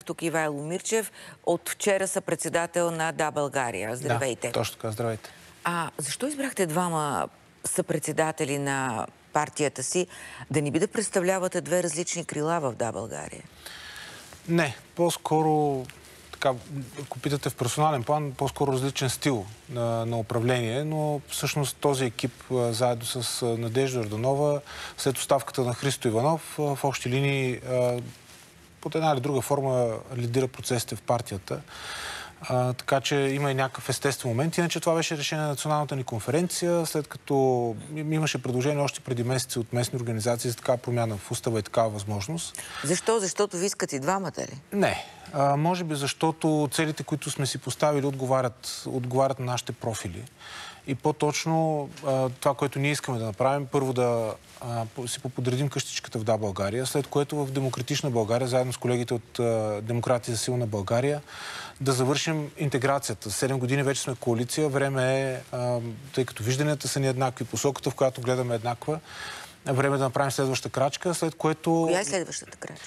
тук Ивайло Мирчев, от вчера са председател на Да, България. Здравейте. Да, точно така, здравейте. Защо избрахте двама съпредседатели на партията си? Да не би да представлявате две различни крила в Да, България? Не, по-скоро, така, ако питате в персонален план, по-скоро различен стил на управление, но всъщност този екип, заедно с Надежда Йорданова, след оставката на Христо Иванов, в общи линии под една или друга форма лидира процесите в партията. Така че има и някакъв естествен момент. Иначе това беше решение на националната ни конференция, след като имаше предложение още преди месеци от местни организации за такава промяна в устава и такава възможност. Защо? Защото ви искат и двамата ли? Не. Може би защото целите, които сме си поставили, отговарят на нашите профили. И по-точно това, което ние искаме да направим, първо да си поподредим къщичката в Да, България, след което в Демократична България, заедно с колегите от Демократи за силна България, да завършим интеграцията. 7 години вече сме коалиция. Време е, тъй като вижданията са ни еднакви, посоката, в която гледаме еднаква, време е да направим следваща крачка, след което... Коя е следващата крачка?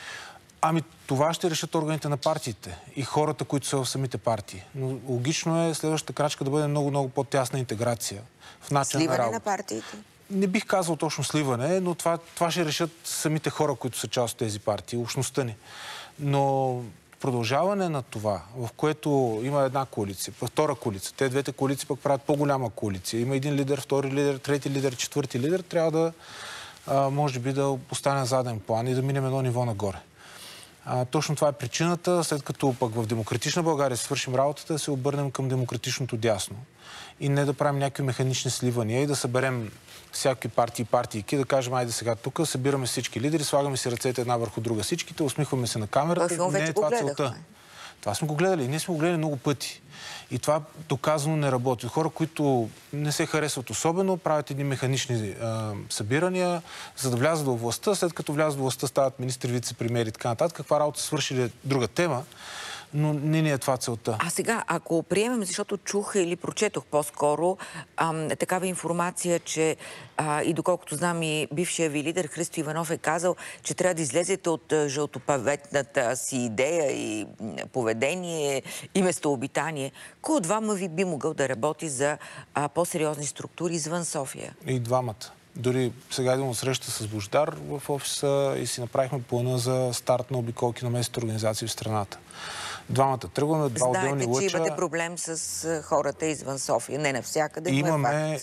Това ще решат органите на партиите и хората, които са в самите партии. Но логично е следващата крачка да бъде много по-тясна интеграция в начин на работа. Сливане на партиите? Не бих казал точно сливане, но това ще решат самите хора, които са част от тези партии, общността ни. Но продължаване на това, в което има една коалиция, втора коалиция, те двете коалиции пък правят по-голяма коалиция. Има един лидер, втори лидер, трети лидер, четвърти лидер, трябва да, може би, да остане на заден план и да минем едно ниво нагоре. Точно това е причината, след като пък в Демократична България свършим работата, да се обърнем към демократичното дясно. И не да правим някакви механични сливания и да съберем всякакви партийки, да кажем, айде сега тук, събираме всички лидери, слагаме си ръцете една върху друга всичките, усмихваме се на камерата. Не е това целта. Това сме го гледали. Ние сме го гледали много пъти. И това доказано не работи. Хора, които не се харесват особено, правят едни механични събирания, за да влязат във властта. След като влязат във властта, стават министри, вице-премиери и така нататък. Каква работа свършили е друга тема, но не ни е това целта. Сега, ако приемем, защото чух или прочетох по-скоро такава информация, че и доколкото знам и бившия ви лидер Христо Иванов е казал, че трябва да излезете от жълтопаветната си идея и поведение и местообитание. Кой от двама ви би могъл да работи за по-сериозни структури извън София? И двамата. Дори сега идвам от среща с Божидар в офиса и си направихме плана за старт на обиколки на местните организации в страната. Двамата тръгваме, два отделни лъча. Знаете, че имате проблем с хората извън София. Не навсякъде, имаме.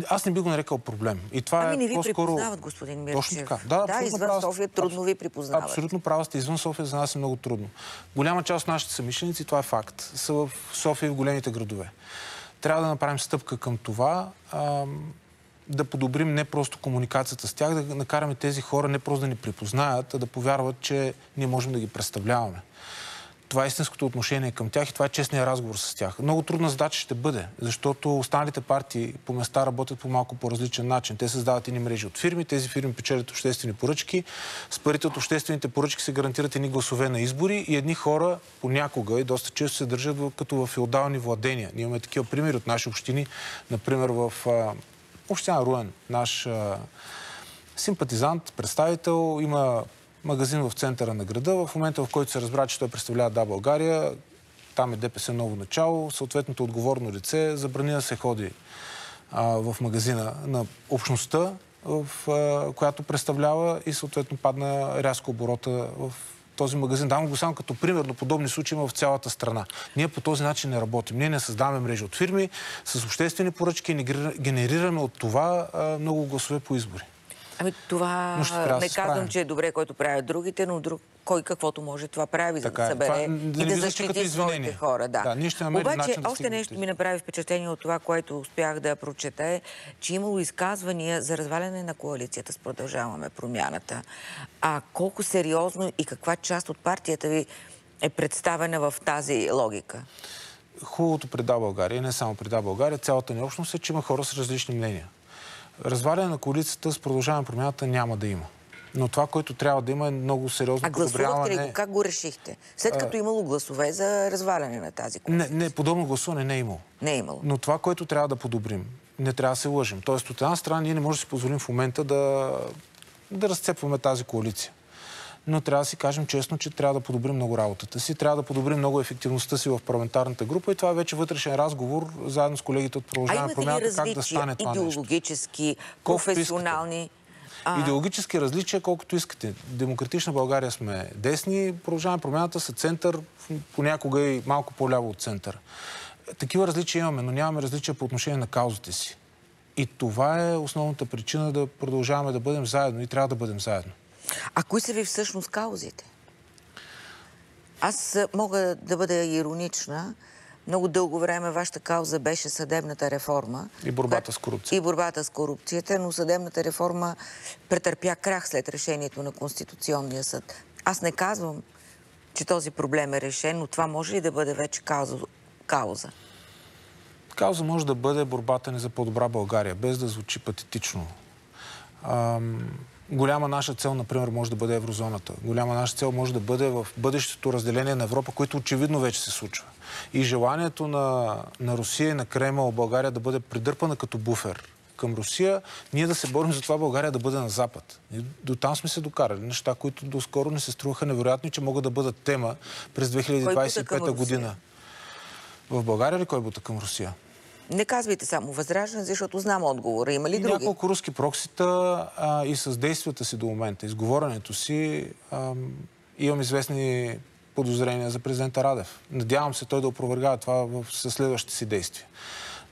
Аз не би го нарекал проблем. И това не ви по-скоро... припознават, господин Мирчев. Точно така. Да, извън София трудно ви припознават. Абсолютно права сте. Извън София за нас е много трудно. Голяма част от нашите съмишленици, това е факт, са в София и в големите градове. Трябва да направим стъпка към това, да подобрим не просто комуникацията с тях, да накараме тези хора не просто да ни припознаят, а да повярват, че ние можем да ги представляваме. Това е истинското отношение към тях и това е честният разговор с тях. Много трудна задача ще бъде, защото останалите партии по места работят по малко по-различен начин. Те създават едни мрежи от фирми, тези фирми печелят обществени поръчки, с парите от обществените поръчки се гарантират едни гласове на избори и едни хора понякога и доста често се държат като в феодални владения. Ние имаме такива примери от наши общини, например в община Руен, наш симпатизант, представител, има магазин в центъра на града. В момента, в който се разбра, че той представлява Да, България, там е ДПС ново начало, съответното отговорно лице забрани да се ходи в магазина на общността, която представлява и съответно падна рязко оборота в този магазин. Давам го само като пример, но подобни случаи има в цялата страна. Ние по този начин не работим. Ние не създаваме мрежи от фирми с обществени поръчки и не генерираме от това много гласове по избори. Това не казвам, че е добре, който правят другите, но кой каквото може това прави, за да събере и да защити своите хора. Обаче, още нещо ми направи впечатление от това, което успях да прочета е, че имало изказвания за разваляне на коалицията с Продължаваме промяната. Колко сериозно и каква част от партията ви е представена в тази логика? Хубавото при Да, България, не само при Да, България, цялата ни общност е, че има хора с различни мнения. Разваляне на коалицията с Продължаваме промяната няма да има. Но това, което трябва да има е много сериозно подобряване. Гласувахте ли го? Как го решихте? След като имало гласове за разваляне на тази коалиция. Не, подобно гласуване не е имало. Не е имало. Но това, което трябва да подобрим, не трябва да се лъжим. Тоест, от една страна, ние не можем да си позволим в момента да разцепваме тази коалиция. но трябва да си кажем честно, че трябва да подобрим много работата си, трябва да подобрим много ефективността си в парламентарната група и това е вече вътрешен разговор заедно с колегите от Продължаваме промяната, как да стане това нещо. Идеологически, професионални? Идеологически различия, колкото искате. Демократична България сме десни, Продължаваме промяната са център, понякога и малко по-ляво от център. Такива различия имаме, но нямаме различия по отношение на каузите си. И това е основната причина да продължаваме да бъдем заедно и трябва да бъдем заедно. А кои са ви всъщност каузите? Аз мога да бъда иронична. Много дълго време вашата кауза беше съдебната реформа. И борбата с корупцията. И борбата с корупцията, но съдебната реформа претърпя крах след решението на Конституционния съд. Аз не казвам, че този проблем е решен, но това може ли да бъде вече кауза? Кауза може да бъде борбата ни за по-добра България, без да звучи патетично. Голяма наша цел, например, може да бъде еврозоната. Голяма наша цел може да бъде в бъдещето разделение на Европа, което очевидно вече се случва. И желанието на Русия и на Кремъл България да бъде придърпана като буфер към Русия, ние да се борим за това България да бъде на Запад. И до там сме се докарали. Неща, които доскоро не се струваха невероятни, че могат да бъдат тема през 2025 година. В България ли кой бута към Русия? Не казвайте само Възраждане, защото знам отговора. Има ли други? Няколко руски проксита и с действията си до момента, изговоренето си, имам известни подозрения за президента Радев. Надявам се той да опровергава това със следващите си действия.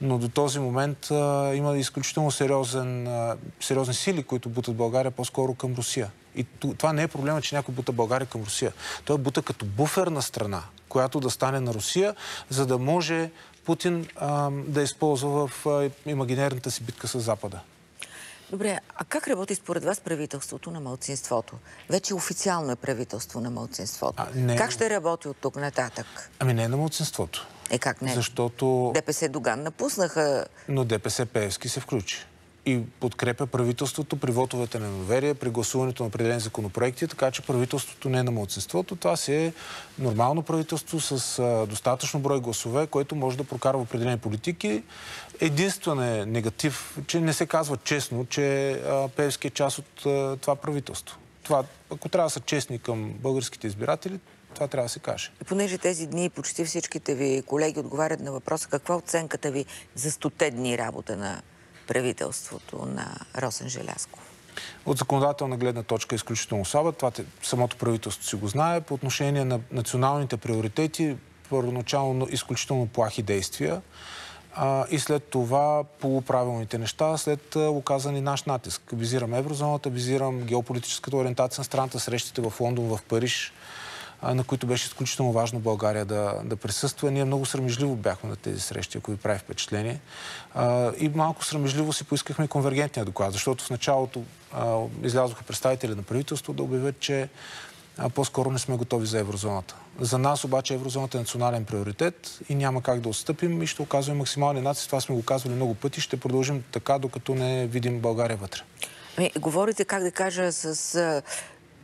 Но до този момент има изключително сериозни сили, които бутат България по-скоро към Русия. И това не е проблема, че някой бута България към Русия. Той бута като буферна страна, която да стане на Русия, за да може Путин да използва в имагинерната си битка с Запада. Добре, а как работи според вас правителството на малцинството? Вече официално е правителство на малцинството. Как ще работи от тук нататък? Ами не е на малцинството. Как не? Защото ДПС Доган напуснаха. Но ДПС Пеевски се включи. И подкрепя правителството при вотовете на недоверие, при гласуването на определени законопроекти, така че правителството не е на малцинството. Това си е нормално правителство с достатъчно брой гласове, което може да прокарва определени политики. Единствен е негатив, че не се казва честно, че Пеевски е част от това правителство. Това, ако трябва да са честни към българските избиратели, това трябва да се каже. И понеже тези дни почти всичките ви колеги отговарят на въпроса, каква оценката ви за 100 дни работа на правителството на Росен Желязков? От законодателна гледна точка е изключително слаба. Това самото правителство си го знае. По отношение на националните приоритети, първоначално изключително плахи действия. И след това полуправилните неща, след оказани наш натиск. Визирам еврозоната, визирам геополитическата ориентация на страната, срещите в Лондон, в Париж, на които беше изключително важно България да присъства. Ние много срамежливо бяхме на тези срещи, ако ви прави впечатление. И малко срамежливо си поискахме конвергентния доклад, защото в началото излязоха представители на правителство да обявят, че по-скоро не сме готови за еврозоната. За нас обаче еврозоната е национален приоритет и няма как да отстъпим и ще оказваме максимални натиск. Това сме го казвали много пъти. Ще продължим така, докато не видим България вътре. Говорите, как да кажа, с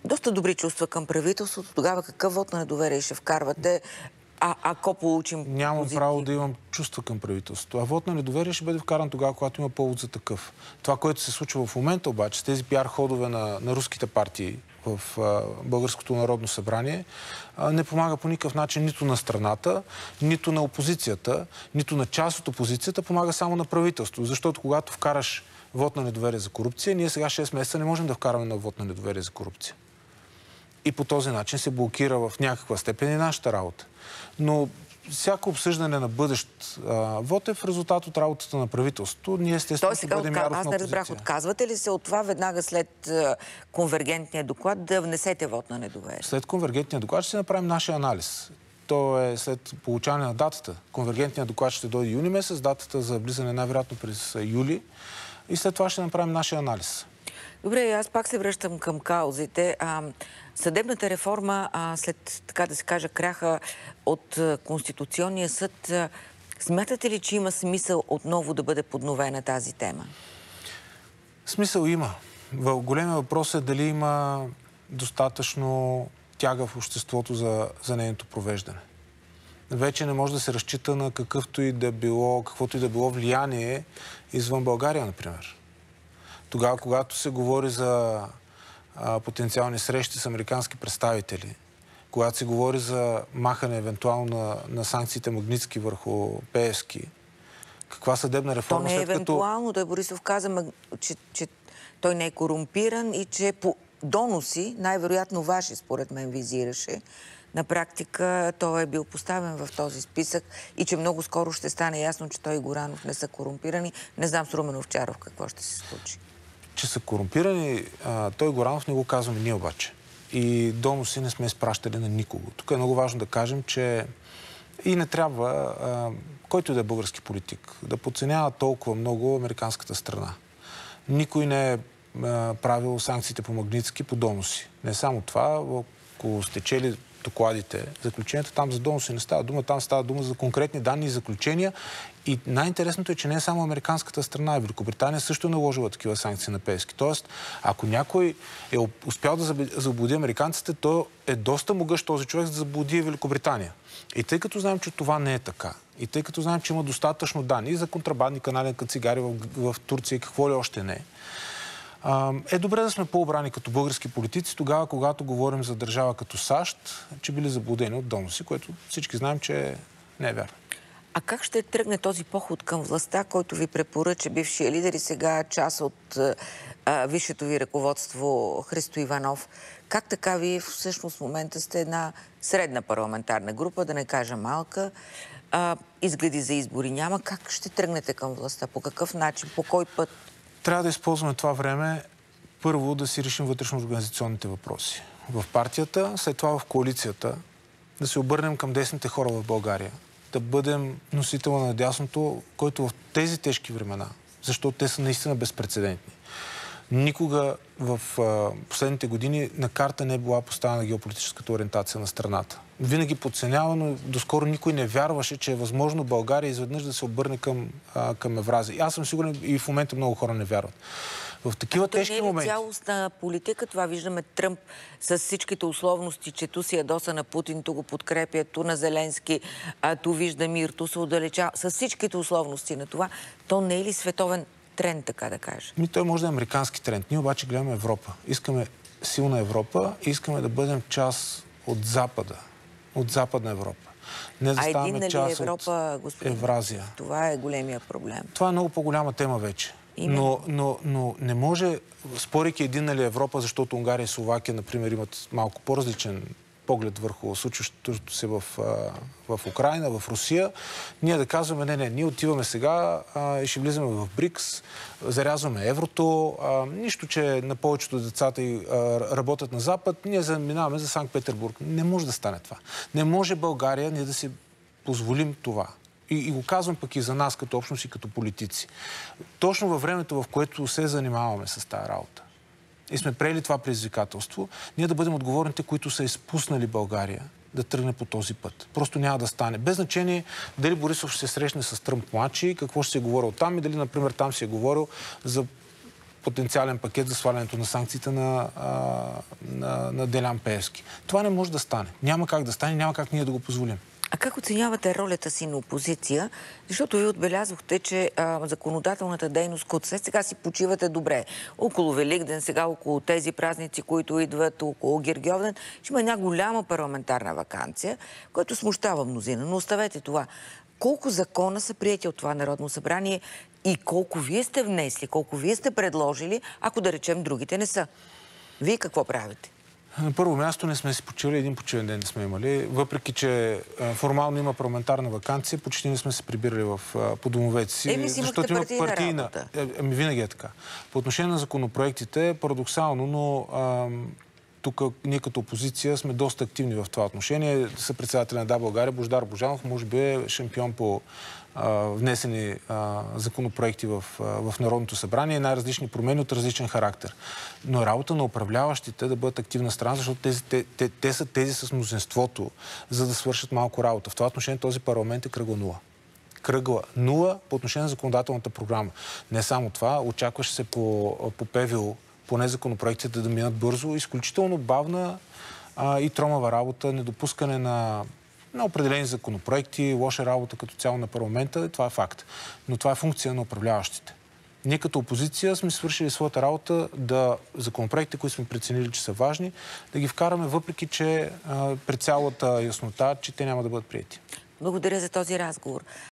доста добри чувства към правителството. Тогава какъв вот на недоверие ще вкарвате, ако получим Нямам право да имам чувства към правителството. А вот на недоверие ще бъде вкаран тогава, когато има повод за такъв. Това, което се случва в момента обаче, с тези пиар ходове на руските партии в Българското народно събрание, не помага по никакъв начин нито на страната, нито на опозицията, нито на част от опозицията, помага само на правителството. Защото когато вкараш вот на недоверие за корупция, ние сега 6 месеца не можем да вкараме на вот на недоверие за корупция. И по този начин се блокира в някаква степен и нашата работа. Но всяко обсъждане на бъдещ вод е в резултат от работата на правителството. Ние естествено ще бъдем яростна опозиция. Аз не разбрах, отказвате ли се от това веднага след конвергентния доклад да внесете вод на недоверие? След конвергентния доклад ще направим нашия анализ. То е след получаване на датата. Конвергентният доклад ще дойде юни месец, датата за влизане най-вероятно през юли. И след това ще направим нашия анализ. Добре, аз пак се връщам към каузите. Съдебната реформа, след, така да се каже, краха от Конституционния съд, смятате ли, че има смисъл отново да бъде подновена тази тема? Смисъл има. Големият въпрос е дали има достатъчно тяга в обществото за нейното провеждане. Вече не може да се разчита на каквото и да било влияние извън България, например. Тогава, когато се говори за потенциални срещи с американски представители, когато се говори за махане евентуално на санкциите Магнитски върху Пеевски, каква съдебна реформа... То не е евентуално. Той Борисов каза, че той не е корумпиран и че по доноси, най-вероятно ваши, според мен, визираше, на практика той е бил поставен в този списък и че много скоро ще стане ясно, че той и Горанов не са корумпирани. Не знам с Румен Овчаров какво ще се случи. Че са корумпирани, той Горанов не го казваме ние обаче. И доноси не сме изпращали на никого. Тук е много важно да кажем, че и не трябва, който да е български политик, да подценява толкова много американската страна. Никой не е правил санкциите по Магнитски по доноси. Не само това, ако сте чели докладите, заключенията, там за доноси не става дума, там става дума за конкретни данни и заключения. И най-интересното е, че не е само американската страна. Великобритания също е наложила такива санкции на Пеевски. Тоест, ако някой е успял да заблуди американците, то е доста могъщ този човек, за да заблуди Великобритания. И тъй като знаем, че това не е така, и тъй като знаем, че има достатъчно данни за контрабандни канали на цигари в Турция и какво ли още не, е добре да сме по-обрани като български политици тогава, когато говорим за държава като САЩ, че били заблудени от доноси, което всички знаем, че не е вярно. А как ще тръгне този поход към властта, който ви препоръча бившия лидер и сега част от висшето ви ръководство Христо Иванов? Как така вие всъщност в момента сте една средна парламентарна група, да не кажа малка, изгледи за избори няма? Как ще тръгнете към властта? По какъв начин? По кой път? Трябва да използваме това време първо да си решим вътрешно-организационните въпроси в партията, след това в коалицията, да се обърнем към десните хора в България, да бъдем носител на дясното, който в тези тежки времена, защото те са наистина безпрецедентни. Никога в последните години на карта не е била поставена геополитическата ориентация на страната. Винаги подценявано, доскоро никой не вярваше, че е възможно България изведнъж да се обърне към Евразия. И аз съм сигурен, и в момента много хора не вярват. В такива тежки моменти... Не е цялостна политика? Това виждаме Тръмп с всичките условности, че ту си ядоса на Путин, ту го подкрепя, ту на Зеленски, ту вижда мир, ту се отдалечава. С всичките условности на това, то не е ли световен тренд, така да кажа? Той може да е американски тренд. Ние обаче гледаме Европа. Искаме силна Европа и искаме да бъдем част от Запада. От Западна Европа. Не да ставаме част Европа, от Евразия. Това е големия проблем. Това е много по-голяма тема вече. Но не може, спорейки единна ли Европа, защото Унгария и Словакия, например, имат малко по-различен поглед върху случващото се в Украйна, в Русия, ние да казваме, не, ние отиваме сега и ще влизаме в БРИКС, зарязваме еврото, нищо, че на повечето децата работят на Запад, ние заминаваме за Санкт-Петербург. Не може да стане това. Не може България ние да си позволим това. И го казвам пък и за нас като общност и като политици. Точно във времето, в което се занимаваме с тази работа, и сме приели това предизвикателство, ние да бъдем отговорните, които са изпуснали България да тръгне по този път. Просто няма да стане. Без значение дали Борисов ще се срещне с Тръмп младши, какво ще се е говорил там и дали, например, там се е говорил за потенциален пакет за свалянето на санкциите на Делян Пеевски. Това не може да стане. Няма как да стане, няма как ние да го позволим. А как оценявате ролята си на опозиция? Защото ви отбелязахте, че законодателната дейност сега си почивате добре. Около Великден, сега около тези празници, които идват, около Гергьовден, ще има една голяма парламентарна ваканция, която смущава мнозина. Но оставете това. Колко закона са приети от това Народно събрание и колко вие сте внесли, колко вие сте предложили, ако да речем другите не са? Вие какво правите? На първо място не сме си почили, един почивен ден не сме имали. Въпреки, че формално има парламентарна ваканция, почти не сме се прибирали по домовете си. Защото има партийна работа. Винаги е така. По отношение на законопроектите, парадоксално, но тук ние като опозиция сме доста активни в това отношение. Съпредседателя на Да, България, Божидар Божанов, може би е шампион по внесени законопроекти в Народното събрание, най-различни промени от различен характер. Но работа на управляващите да бъдат активна страна, защото те са тези с мнозинството, за да свършат малко работа. В това отношение този парламент е кръгла нула. Кръгла нула по отношение на законодателната програма. Не само това, очакваше се по ПВО, поне законопроектите да минат бързо, изключително бавна и тромава работа, недопускане на определени законопроекти, лоша работа като цяло на парламента, това е факт. Но това е функция на управляващите. Ние като опозиция сме свършили своята работа да законопроектите, които сме преценили, че са важни, да ги вкараме, въпреки че при цялата яснота, че те няма да бъдат приети. Благодаря за този разговор.